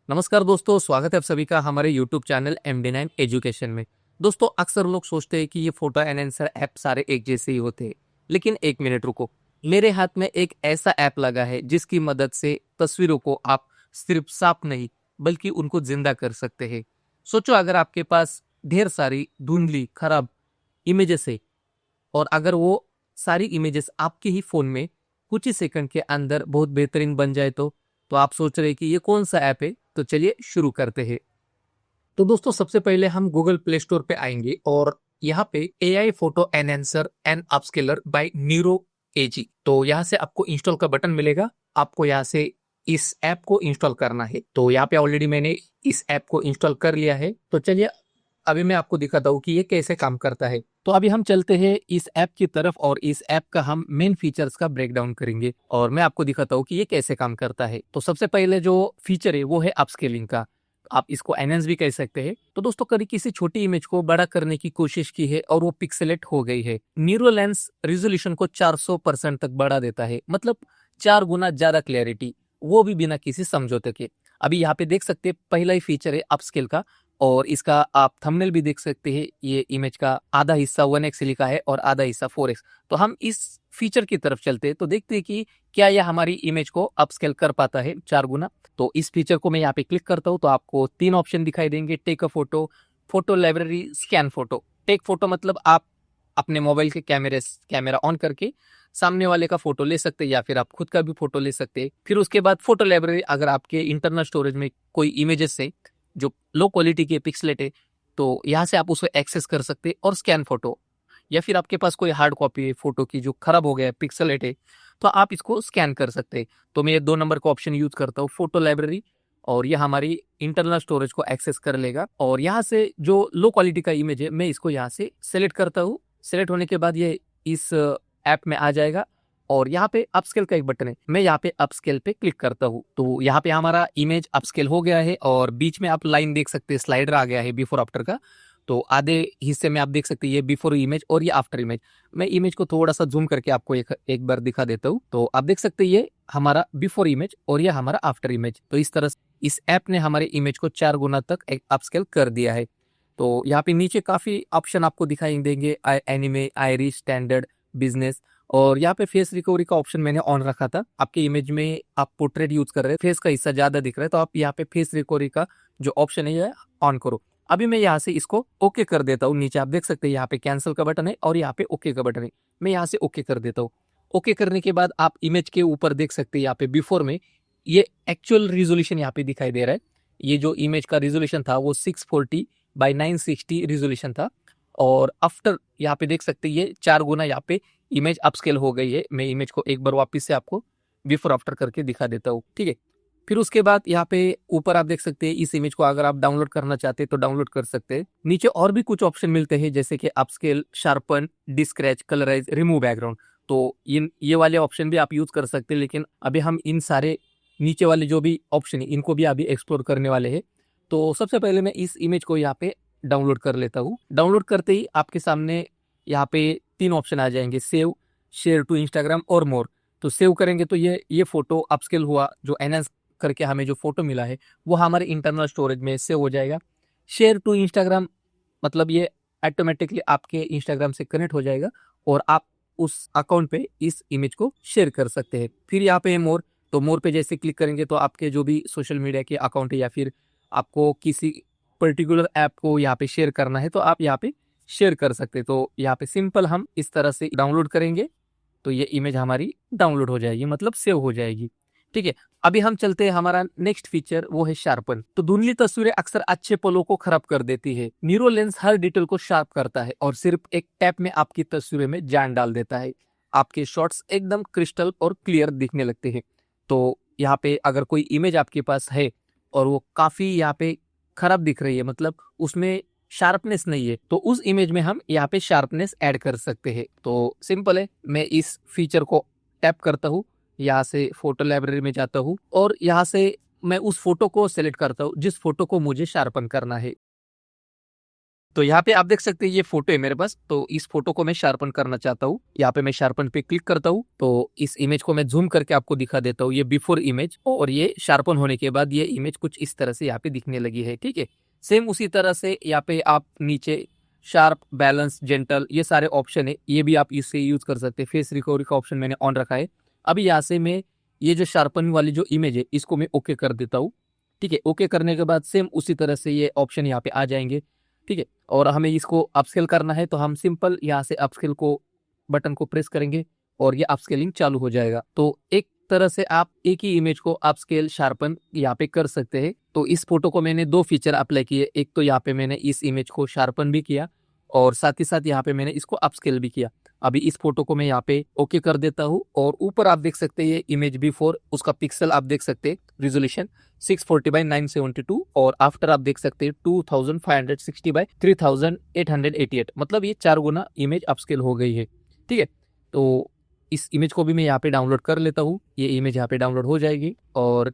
नमस्कार दोस्तों, स्वागत है आप सभी का हमारे YouTube चैनल MD9 एजुकेशन में। दोस्तों, अक्सर लोग सोचते हैं कि ये फोटो एनहेंसर ऐप सारे एक जैसे ही होते हैं, लेकिन एक मिनट रुको। मेरे हाथ में एक ऐसा ऐप लगा है जिसकी मदद से तस्वीरों को आप सिर्फ साफ नहीं बल्कि उनको जिंदा कर सकते हैं। सोचो, अगर आपके पास ढेर सारी धुंधली खराब इमेजेस है और अगर वो सारी इमेजेस आपके ही फोन में कुछ ही सेकंड के अंदर बहुत बेहतरीन बन जाए तो आप सोच रहे हैं कि ये कौन सा ऐप है। तो चलिए शुरू करते हैं। तो दोस्तों, सबसे पहले हम गूगल प्ले स्टोर पे आएंगे और यहाँ पे AI photo enhancer and upscaler by Neuro AG, तो यहाँ से आपको इंस्टॉल का बटन मिलेगा। आपको यहाँ से इस ऐप को इंस्टॉल करना है। तो यहाँ पे ऑलरेडी मैंने इस ऐप को इंस्टॉल कर लिया है। तो चलिए अभी मैं आपको दिखाता हूँ कि ये कैसे काम करता है। तो अभी हम चलते हैं इस ऐप की तरफ और इस ऐप का हम मेन फीचर्स का ब्रेकडाउन करेंगे और मैं आपको दिखाता हूँ कि ये कैसे काम करता है। तो सबसे पहले जो फीचर है वो है अपस्केलिंग का। आप इसको एनहेंस भी कह सकते हैं। तो दोस्तों, कभी किसी छोटी इमेज को बड़ा करने की कोशिश की है और वो पिक्सेलेट हो गई है। न्यूरो लेंस रिजोल्यूशन को 400% तक बढ़ा देता है, मतलब 4 गुना ज्यादा क्लैरिटी, वो भी बिना किसी समझौते के। अभी यहाँ पे देख सकते हैं, पहला ही फीचर है अपस्केल का और इसका आप थंबनेल भी देख सकते हैं। ये इमेज का आधा हिस्सा 1x लिखा है और आधा हिस्सा 4x। तो हम इस फीचर की तरफ चलते हैं तो देखते हैं कि क्या यह हमारी इमेज को अपस्केल कर पाता है 4 गुना। तो इस फीचर को मैं यहाँ पे क्लिक करता हूँ तो आपको 3 ऑप्शन दिखाई देंगे: take a photo, photo library, scan photo. Take photo मतलब आप अपने मोबाइल के कैमरा ऑन करके सामने वाले का फोटो ले सकते हैं या फिर आप खुद का भी फोटो ले सकते हैं। फिर उसके बाद फोटो लाइब्रेरी, अगर आपके इंटरनल स्टोरेज में कोई इमेजेस है जो लो क्वालिटी के पिक्सलेट है तो यहाँ से आप उसे एक्सेस कर सकते हैं। और स्कैन फोटो, या फिर आपके पास कोई हार्ड कॉपी है फोटो की जो खराब हो गया है, पिक्सेलेट है, तो आप इसको स्कैन कर सकते हैं। तो मैं ये 2 नंबर का ऑप्शन यूज करता हूँ, फोटो लाइब्रेरी, और ये हमारी इंटरनल स्टोरेज को एक्सेस कर लेगा। और यहाँ से जो लो क्वालिटी का इमेज है मैं इसको यहाँ से सेलेक्ट करता हूँ। सेलेक्ट होने के बाद ये इस ऐप में आ जाएगा और यहाँ पे अपस्केल का एक बटन है, मैं यहाँ पे अपस्केल पे क्लिक करता हूँ। तो यहाँ पे हमारा इमेज अपस्केल हो गया है और बीच में आप लाइन देख सकते हैं, स्लाइडर आ गया है बिफोर आफ्टर का। तो आधे हिस्से में आप देख सकते हैं ये बिफोर इमेज और ये आफ्टर इमेज। मैं इमेज को थोड़ा सा जूम करके आपको एक बार दिखा देता हूँ। तो आप देख सकते हैं ये हमारा बिफोर इमेज और ये हमारा आफ्टर इमेज। तो इस तरह से इस ऐप ने हमारे इमेज को 4 गुना तक अपस्केल कर दिया है। तो यहाँ पे नीचे काफी ऑप्शन आपको दिखाई देंगे: एनिमे, आयरिश, स्टैंडर्ड, बिजनेस। और यहाँ पे फेस रिकवरी का ऑप्शन मैंने ऑन रखा था। आपके इमेज में आप पोर्ट्रेट यूज कर रहे हैं, फेस का हिस्सा ज्यादा दिख रहा है, तो आप यहाँ पे फेस रिकवरी का जो ऑप्शन है ये ऑन करो। अभी मैं यहाँ से इसको ओके कर देता हूँ। नीचे आप देख सकते हैं यहाँ पे कैंसिल का बटन है और यहाँ पे ओके का बटन है। मैं यहाँ से ओके कर देता हूँ। ओके करने के बाद आप इमेज के ऊपर देख सकते हैं यहाँ पे बिफोर में ये एक्चुअल रिजोल्यूशन यहाँ पे दिखाई दे रहा है। ये जो इमेज का रिजोल्यूशन था वो 640x960 रिजोल्यूशन था और आफ्टर यहाँ पे देख सकते हैं ये 4 गुना यहाँ पे इमेज अपस्केल हो गई है। मैं इमेज को एक बार वापस से आपको बिफोर आफ्टर करके दिखा देता हूँ, ठीक है। फिर उसके बाद यहाँ पे ऊपर आप देख सकते हैं इस इमेज को अगर आप डाउनलोड करना चाहते हैं तो डाउनलोड कर सकते हैं। नीचे और भी कुछ ऑप्शन मिलते हैं जैसे कि upscale, sharpen, descratch, colourise, remove background. तो ये वाले ऑप्शन भी आप यूज कर सकते हैं, लेकिन अभी हम इन सारे नीचे वाले जो भी ऑप्शन है इनको भी अभी एक्सप्लोर करने वाले हैं। तो सबसे पहले मैं इस इमेज को यहाँ पे डाउनलोड कर लेता हूँ। डाउनलोड करते ही आपके सामने यहाँ पे 3 ऑप्शन आ जाएंगे: सेव, शेयर टू इंस्टाग्राम और मोर। तो सेव करेंगे तो ये फोटो अपस्केल हुआ, जो एनहांस करके हमें जो फोटो मिला है वो हमारे इंटरनल स्टोरेज में सेव हो जाएगा। शेयर टू इंस्टाग्राम मतलब ये ऑटोमेटिकली आपके इंस्टाग्राम से कनेक्ट हो जाएगा और आप उस अकाउंट पे इस इमेज को शेयर कर सकते हैं। फिर यहाँ पे मोर, तो मोर पे जैसे क्लिक करेंगे तो आपके जो भी सोशल मीडिया के अकाउंट है या फिर आपको किसी पर्टिकुलर ऐप को यहाँ पे शेयर करना है तो आप यहाँ पे शेयर कर सकते हैं। तो यहाँ पे सिंपल हम इस तरह से डाउनलोड करेंगे तो ये इमेज हमारी डाउनलोड हो जाएगी, मतलब सेव हो जाएगी, ठीक है। अभी हम चलते हैं, हमारा नेक्स्ट फीचर वो है शार्पन। तो धुंधली तस्वीरें अक्सर अच्छे पलों को खराब कर देती है। न्यूरो लेंस हर डिटेल को शार्प करता है और सिर्फ एक टैप में आपकी तस्वीरें में जान डाल देता है। आपके शॉट्स एकदम क्रिस्टल और क्लियर दिखने लगते हैं। तो यहाँ पे अगर कोई इमेज आपके पास है और वो काफी यहाँ पे खराब दिख रही है, मतलब उसमें शार्पनेस नहीं है, तो उस इमेज में हम यहाँ पे शार्पनेस ऐड कर सकते हैं। तो सिंपल है, मैं इस फीचर को टैप करता हूँ, यहाँ से फोटो लाइब्रेरी में जाता हूँ और यहाँ से मैं उस फोटो को सेलेक्ट करता हूँ जिस फोटो को मुझे शार्पन करना है। तो यहाँ पे आप देख सकते हैं ये फोटो है मेरे पास। तो इस फोटो को मैं शार्पन करना चाहता हूँ। यहाँ पे मैं शार्पन पे क्लिक करता हूँ। तो इस इमेज को मैं जूम करके आपको दिखा देता हूँ। ये बिफोर इमेज और ये शार्पन होने के बाद ये इमेज कुछ इस तरह से यहाँ पे दिखने लगी है। ठीक है, सेम उसी तरह से यहाँ पे आप नीचे शार्प, बैलेंस, जेंटल, ये सारे ऑप्शन है, ये भी आप इससे यूज कर सकते हैं। फेस रिकवरी का ऑप्शन मैंने ऑन रखा है। अभी यहाँ से मैं ये जो शार्पन वाली जो इमेज है इसको मैं ओके कर देता हूँ। ठीक है, ओके करने के बाद सेम उसी तरह से ये ऑप्शन यहाँ पे आ जाएंगे। ठीक है, और हमें इसको अपस्केल करना है तो हम सिंपल यहाँ से अपस्केल को बटन को प्रेस करेंगे और ये अपस्केलिंग चालू हो जाएगा। तो एक तरह से आप एक ही इमेज को अपस्केल, शार्पन यहाँ पे कर सकते हैं। तो इस फोटो को मैंने दो फीचर अप्लाई किए। एक तो यहाँ पे मैंने इस इमेज को शार्पन भी किया और साथ ही साथ यहाँ पे मैंने इसको अपस्केल भी किया। अभी इस फोटो को मैं यहाँ पे ओके कर देता हूँ और ऊपर आप देख सकते हैं ये इमेज बिफोर, उसका पिक्सल आप देख सकते हैं, रिजोल्यूशन 640x972 और आफ्टर आप देख सकते हैं 2560x3888, मतलब ये 4 गुना इमेज अपस्केल हो गई है। ठीक है, तो इस इमेज को भी मैं यहाँ पे डाउनलोड कर लेता हूँ। ये इमेज यहाँ पे डाउनलोड हो जाएगी और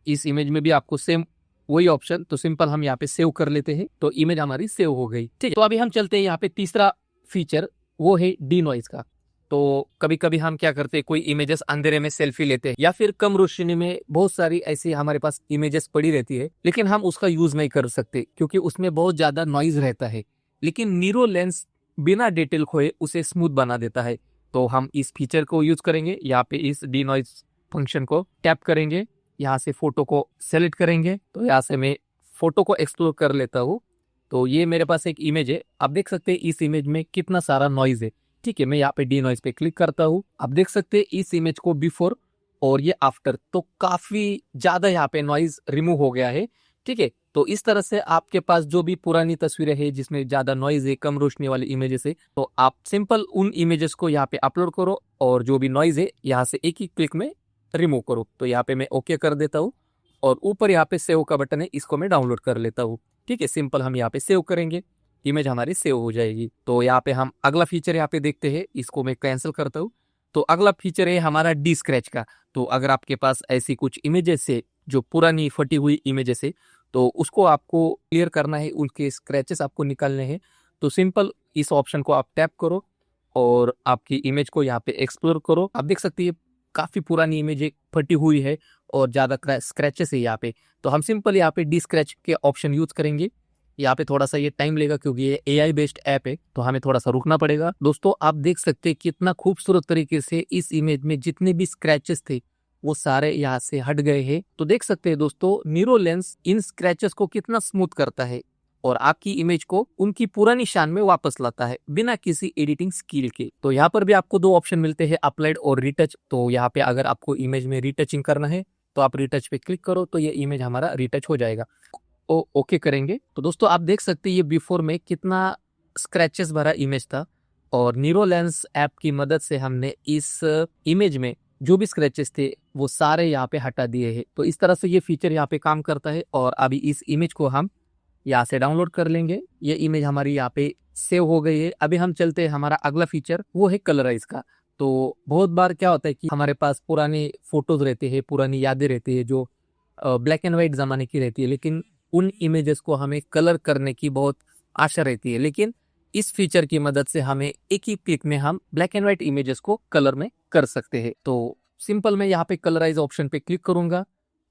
इस इमेज में भी आपको सेम वही ऑप्शन, तो सिंपल हम यहाँ पे सेव कर लेते हैं। तो इमेज हमारी सेव हो गई। ठीक है, तो अभी हम चलते हैं यहाँ पे तीसरा फीचर, वो है डी नॉइज का। तो कभी कभी हम क्या करते हैं, कोई इमेजेस अंधेरे में सेल्फी लेते हैं या फिर कम रोशनी में बहुत सारी ऐसी हमारे पास इमेजेस पड़ी रहती है, लेकिन हम उसका यूज नहीं कर सकते क्योंकि उसमें बहुत ज्यादा नॉइज रहता है। लेकिन नीरो लेंस बिना डिटेल खोए उसे स्मूथ बना देता है। तो हम इस फीचर को यूज करेंगे। यहाँ पे इस डी नॉइज फंक्शन को टैप करेंगे, यहाँ से फोटो को सेलेक्ट करेंगे। तो यहाँ से मैं फोटो को एक्सप्लोर कर लेता हूँ। तो ये मेरे पास एक इमेज है, आप देख सकते हैं इस इमेज में कितना सारा नॉइज है। ठीक है, मैं यहाँ पे डी नॉइज पे क्लिक करता हूँ। आप देख सकते हैं इस इमेज को बिफोर और ये आफ्टर, तो काफी ज्यादा यहाँ पे नॉइज रिमूव हो गया है। ठीक है, तो इस तरह से आपके पास जो भी पुरानी तस्वीरें हैं जिसमें ज्यादा नॉइज है, कम रोशनी वाली इमेजेस है, तो आप सिंपल उन इमेजेस को यहाँ पे अपलोड करो और जो भी नॉइज है यहाँ से एक ही क्लिक में रिमूव करो। तो यहाँ पे मैं ओके कर देता हूँ और ऊपर यहाँ पे सेव का बटन है, इसको मैं डाउनलोड कर लेता हूँ। ठीक है, सिंपल हम यहाँ पे सेव करेंगे, इमेज हमारी सेव हो जाएगी। तो यहाँ पे हम अगला फीचर यहाँ पे देखते हैं, इसको मैं कैंसिल करता हूँ। तो अगला फीचर है हमारा डी स्क्रैच का। तो अगर आपके पास ऐसी कुछ इमेजेस है जो पुरानी फटी हुई इमेजेस है, तो उसको आपको क्लियर करना है, उनके स्क्रैचेस आपको निकालने हैं। तो सिंपल इस ऑप्शन को आप टैप करो और आपकी इमेज को यहाँ पे एक्सप्लोर करो। आप देख सकते हैं काफी पुरानी इमेज है, फटी हुई है और ज्यादा स्क्रैचेस है यहाँ पे। तो हम सिंपल यहाँ पे डी स्क्रैच के ऑप्शन यूज करेंगे। यहाँ पे थोड़ा सा ये टाइम लेगा क्योंकि ये एआई बेस्ड ऐप है, तो हमें थोड़ा सा रुकना पड़ेगा। दोस्तों आप देख सकते हैं कितना खूबसूरत तरीके से इस इमेज में जितने भी स्क्रैचेस थे वो सारे यहाँ से हट गए हैं। तो देख सकते हैं दोस्तों, नीरो लेंस इन स्क्रैचेस को कितना स्मूथ करता है और आपकी इमेज को उनकी पुरानी शान में वापस लाता है बिना किसी एडिटिंग स्किल के। तो यहाँ पर भी आपको दो ऑप्शन मिलते हैं, अप्लाइड और रिटच। तो यहाँ पे अगर आपको इमेज में रिटचिंग करना है तो आप रिटच पे क्लिक करो, तो ये इमेज हमारा रिटच हो जाएगा। ओके करेंगे तो दोस्तों आप देख सकते हैं ये बिफोर में कितना स्क्रैचेस भरा इमेज था और नीरो लेंस ऐप की मदद से हमने इस इमेज में जो भी स्क्रैचेस थे वो सारे यहाँ पे हटा दिए हैं। तो इस तरह से ये फीचर यहाँ पे काम करता है और अभी इस इमेज को हम यहाँ से डाउनलोड कर लेंगे। ये इमेज हमारी यहाँ पे सेव हो गई है। अभी हम चलते हैं हमारा अगला फीचर, वो है कलराइज का। तो बहुत बार क्या होता है कि हमारे पास पुराने फोटोज रहते हैं, पुरानी यादें रहती है जो ब्लैक एंड व्हाइट जमाने की रहती है, लेकिन उन इमेजेस को हमें कलर करने की बहुत आशा रहती है। लेकिन इस फीचर की मदद से हमें एक ही क्लिक में हम ब्लैक एंड व्हाइट इमेजेस को कलर में कर सकते हैं। तो सिंपल मैं यहाँ पे कलराइज ऑप्शन पे क्लिक करूंगा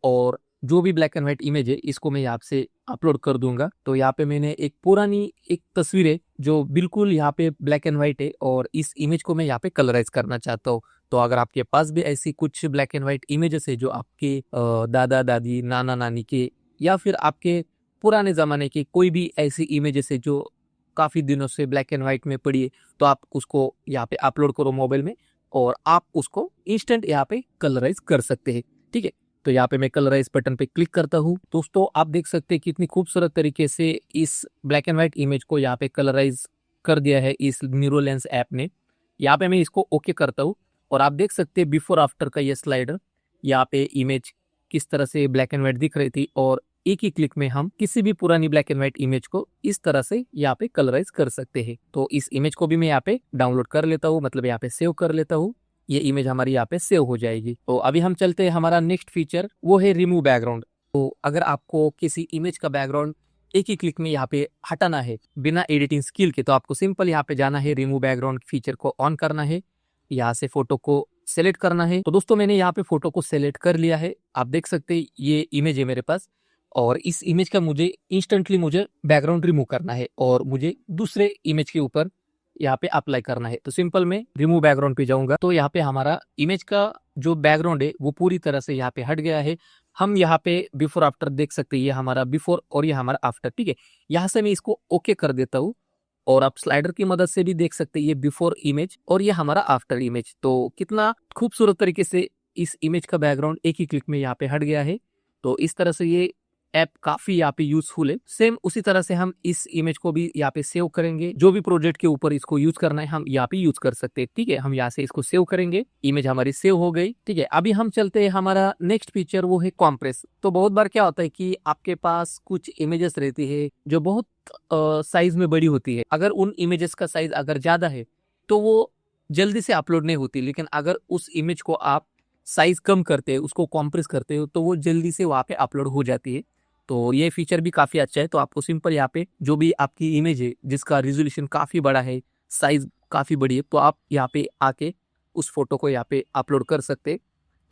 और जो भी ब्लैक एंड व्हाइट इमेज है इसको मैं यहाँ से अपलोड कर दूंगा। तो यहाँ पे मैंने एक पुरानी एक तस्वीर है जो बिल्कुल यहाँ पे ब्लैक एंड व्हाइट है और इस इमेज को मैं यहाँ पे कलराइज करना चाहता हूँ। तो अगर आपके पास भी ऐसी कुछ ब्लैक एंड व्हाइट इमेजेस है जो आपके दादा दादी, नाना नानी के या फिर आपके पुराने जमाने की कोई भी ऐसी इमेजेस है जो काफी दिनों से ब्लैक एंड व्हाइट में पड़ी है, तो आप उसको यहाँ पे अपलोड करो मोबाइल में और आप उसको इंस्टेंट यहाँ पे कलराइज कर सकते हैं। ठीक है, तो यहाँ पे मैं कलराइज बटन पे क्लिक करता हूँ। दोस्तों आप देख सकते हैं कितनी खूबसूरत तरीके से इस ब्लैक एंड व्हाइट इमेज को यहाँ पे कलराइज कर दिया है इस नीरो लेंस ऐप ने। यहाँ पे मैं इसको ओके करता हूँ और आप देख सकते हैं बिफोर आफ्टर का ये स्लाइडर, यहाँ पे इमेज किस तरह से ब्लैक एंड व्हाइट दिख रही थी और एक ही क्लिक में हम किसी भी पुरानी ब्लैक एंड व्हाइट इमेज को इस तरह से यहाँ पे कलराइज कर सकते हैं। तो इस इमेज को भी मैं यहाँ पे डाउनलोड कर लेता हूँ, मतलब यहाँ पे सेव कर लेता हूँ। ये इमेज हमारी यहाँ पे सेव हो जाएगी। तो अभी हम चलते हैं हमारा नेक्स्ट फीचर, वो है रिमूव बैकग्राउंड। तो अगर आपको किसी इमेज का बैकग्राउंड एक ही क्लिक में यहाँ पे हटाना है बिना एडिटिंग स्किल के, तो आपको सिंपल यहाँ पे जाना है, रिमूव बैकग्राउंड फीचर को ऑन करना है, यहाँ से फोटो को सेलेक्ट करना है। तो दोस्तों मैंने यहाँ पे फोटो को सेलेक्ट कर लिया है, आप देख सकते हैं ये इमेज है मेरे पास, और इस इमेज का मुझे इंस्टेंटली मुझे बैकग्राउंड रिमूव करना है और मुझे दूसरे इमेज के ऊपर यहाँ पे अप्लाई करना है। तो सिंपल मैं रिमूव बैकग्राउंड पे जाऊंगा, तो यहाँ पे हमारा इमेज का जो बैकग्राउंड है वो पूरी तरह से यहाँ पे हट गया है। हम यहाँ पे बिफोर आफ्टर देख सकते हैं, ये हमारा बिफोर और ये हमारा आफ्टर, ठीक है। यहाँ से मैं इसको ओके कर देता हूँ और आप स्लाइडर की मदद से भी देख सकते हैं ये बिफोर इमेज और ये हमारा आफ्टर इमेज। तो कितना खूबसूरत तरीके से इस इमेज का बैकग्राउंड एक ही क्लिक में यहाँ पे हट गया है। तो इस तरह से ये ऐप काफी यहाँ पे यूजफुल है। सेम उसी तरह से हम इस इमेज को भी यहाँ पे सेव करेंगे, जो भी प्रोजेक्ट के ऊपर इसको यूज करना है हम यहाँ पे यूज कर सकते हैं, ठीक है। हम यहाँ से इसको सेव करेंगे, इमेज हमारी सेव हो गई, ठीक है। अभी हम चलते हैं, हमारा नेक्स्ट फीचर वो है कॉम्प्रेस। तो बहुत बार क्या होता है कि आपके पास कुछ इमेजेस रहती है जो बहुत साइज में बड़ी होती है, अगर उन इमेजेस का साइज अगर ज्यादा है तो वो जल्दी से अपलोड नहीं होती, लेकिन अगर उस इमेज को आप साइज कम करते हैं, उसको कॉम्प्रेस करते हो, तो वो जल्दी से वहाँ पे अपलोड हो जाती है। तो ये फीचर भी काफी अच्छा है। तो आपको सिंपल यहाँ पे जो भी आपकी इमेज है जिसका रिजोल्यूशन काफी बड़ा है, साइज काफी बड़ी है, तो आप यहाँ पे आके उस फोटो को यहाँ पे अपलोड कर सकते हैं।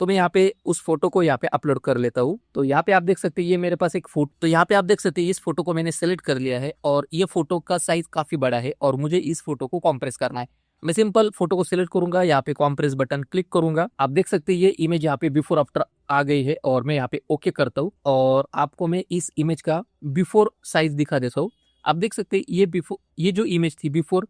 तो मैं यहाँ पे उस फोटो को यहाँ पे अपलोड कर लेता हूँ। तो यहाँ पे आप देख सकते हैं ये मेरे पास एक फोटो, तो यहाँ पे आप देख सकते हैं इस फोटो को मैंने सेलेक्ट कर लिया है और ये फोटो का साइज काफी बड़ा है और मुझे इस फोटो को कॉम्प्रेस करना है। मैं सिंपल फोटो को सिलेक्ट करूंगा, यहाँ पे कॉम्प्रेस बटन क्लिक करूंगा। आप देख सकते हैं ये इमेज यहाँ पे बिफोर आफ्टर आ गई है और मैं यहाँ पे ओके करता हूँ और आपको मैं इस इमेज का बिफोर साइज दिखा देता हूँ। आप देख सकते हैं ये बिफोर, ये जो इमेज थी बिफोर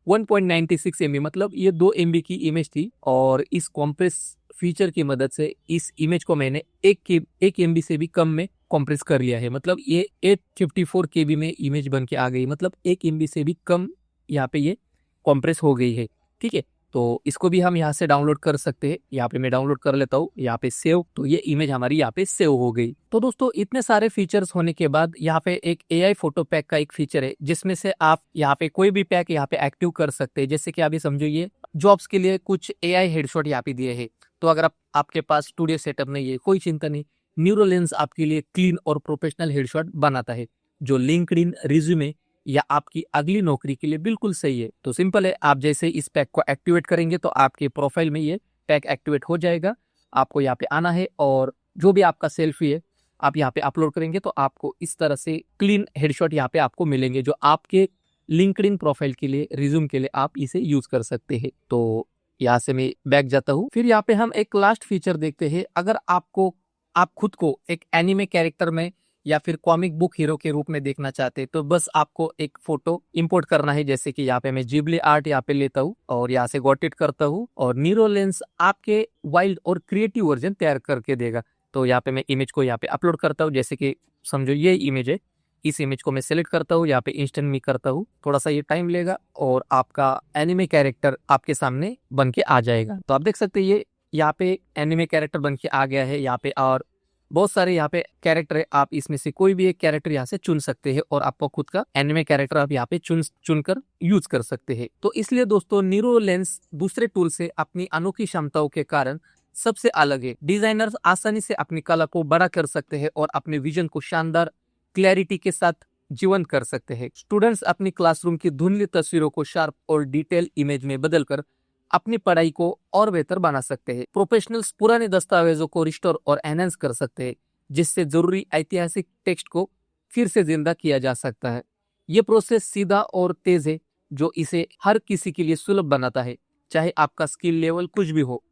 1.96 MB, मतलब ये 2 MB की इमेज थी और इस कॉम्प्रेस फीचर की मदद से इस इमेज को मैंने 1 MB से भी कम में कॉम्प्रेस कर लिया है। मतलब ये 854 KB में इमेज बन के आ गई, मतलब 1 MB से भी कम यहाँ पे ये कॉम्प्रेस हो गई है, ठीक है। तो इसको भी हम यहाँ से डाउनलोड कर सकते हैं। यहाँ पे मैं डाउनलोड कर लेता हूँ, यहाँ पे सेव, तो ये इमेज हमारी यहाँ पे सेव हो गई। तो दोस्तों इतने सारे फीचर्स होने के बाद यहाँ पे एक AI फोटो पैक का एक फीचर है, जिसमें से आप यहाँ पे कोई भी पैक यहाँ पे एक्टिव कर सकते हैं। जैसे कि अभी समझो ये जॉब्स के लिए कुछ AI हेडशॉट यहाँ पे दिए है, तो अगर आपके पास स्टूडियो सेटअप नहीं है, कोई चिंता नहीं, न्यूरोलेंस आपके लिए क्लीन और प्रोफेशनल हेडशॉट बनाता है, जो लिंक्डइन, रिज्यूमे या आपकी अगली नौकरी के लिए बिल्कुल सही है। तो सिंपल है, आप जैसे इस पैक को एक्टिवेट करेंगे तो आपके प्रोफाइल में ये पैक एक्टिवेट हो जाएगा। आपको यहाँ पे आना है और जो भी आपका सेल्फी है आप यहाँ पे अपलोड करेंगे तो आपको इस तरह से क्लीन हेडशॉट यहाँ पे आपको मिलेंगे, जो आपके लिंक्डइन प्रोफाइल के लिए, रिज्यूम के लिए आप इसे यूज कर सकते हैं। तो यहाँ से मैं बैक जाता हूँ। फिर यहाँ पे हम एक लास्ट फीचर देखते हैं। अगर आप खुद को एक एनिमे कैरेक्टर में या फिर कॉमिक बुक हीरो के रूप में देखना चाहते हैं, तो बस आपको एक फोटो इंपोर्ट करना है। जैसे कि यहाँ पे मैं जिबली आर्ट यहाँ पे लेता हूँ और यहाँ से गॉट इट करता हूँ और न्यूरोलेंस आपके वाइल्ड और क्रिएटिव वर्जन तैयार करके देगा। तो यहाँ पे मैं इमेज को यहाँ पे अपलोड करता हूँ। जैसे कि समझो ये इमेज है, इस इमेज को मैं सिलेक्ट करता हूँ, यहाँ पे इंस्टेंट में करता हूँ, थोड़ा सा ये टाइम लेगा और आपका एनिमे कैरेक्टर आपके सामने बन के आ जाएगा। तो आप देख सकते हैं ये यहाँ पे एनिमे कैरेक्टर बन के आ गया है यहाँ पे, और बहुत सारे यहाँ पे कैरेक्टर है। आप इसमें से कोई भी एक कैरेक्टर यहाँ से चुन सकते हैं और आपको खुद का एनिमे कैरेक्टर आप यहाँ पे चुनकर यूज कर सकते हैं। तो इसलिए दोस्तों न्यूरोलेंस दूसरे टूल से अपनी अनोखी क्षमताओं के कारण सबसे अलग है। डिजाइनर्स आसानी से अपनी कला को बड़ा कर सकते हैं और अपने विजन को शानदार क्लैरिटी के साथ जीवंत कर सकते हैं। स्टूडेंट्स अपनी क्लासरूम की धुंधली तस्वीरों को शार्प और डिटेल इमेज में बदलकर अपनी पढ़ाई को और बेहतर बना सकते हैं। प्रोफेशनल्स पुराने दस्तावेजों को रिस्टोर और एनहांस कर सकते हैं, जिससे जरूरी ऐतिहासिक टेक्स्ट को फिर से जिंदा किया जा सकता है। ये प्रोसेस सीधा और तेज है, जो इसे हर किसी के लिए सुलभ बनाता है, चाहे आपका स्किल लेवल कुछ भी हो।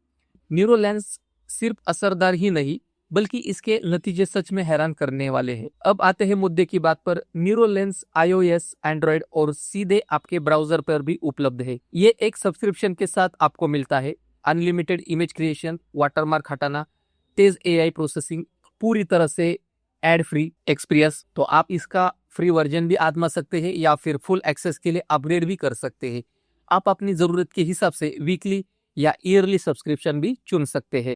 न्यूरोलेंस सिर्फ असरदार ही नहीं, बल्कि इसके नतीजे सच में हैरान करने वाले हैं। अब आते हैं मुद्दे की बात पर। न्यूरोलेंस iOS, एंड्रॉइड और सीधे आपके ब्राउजर पर भी उपलब्ध है। ये एक सब्सक्रिप्शन के साथ आपको मिलता है। अनलिमिटेड इमेज क्रिएशन, वाटरमार्क हटाना, तेज AI प्रोसेसिंग, पूरी तरह से एड फ्री एक्सपीरियंस। तो आप इसका फ्री वर्जन भी आजमा सकते हैं या फिर फुल एक्सेस के लिए अपग्रेड भी कर सकते हैं। आप अपनी जरूरत के हिसाब से वीकली या ईयरली सब्सक्रिप्शन भी चुन सकते हैं।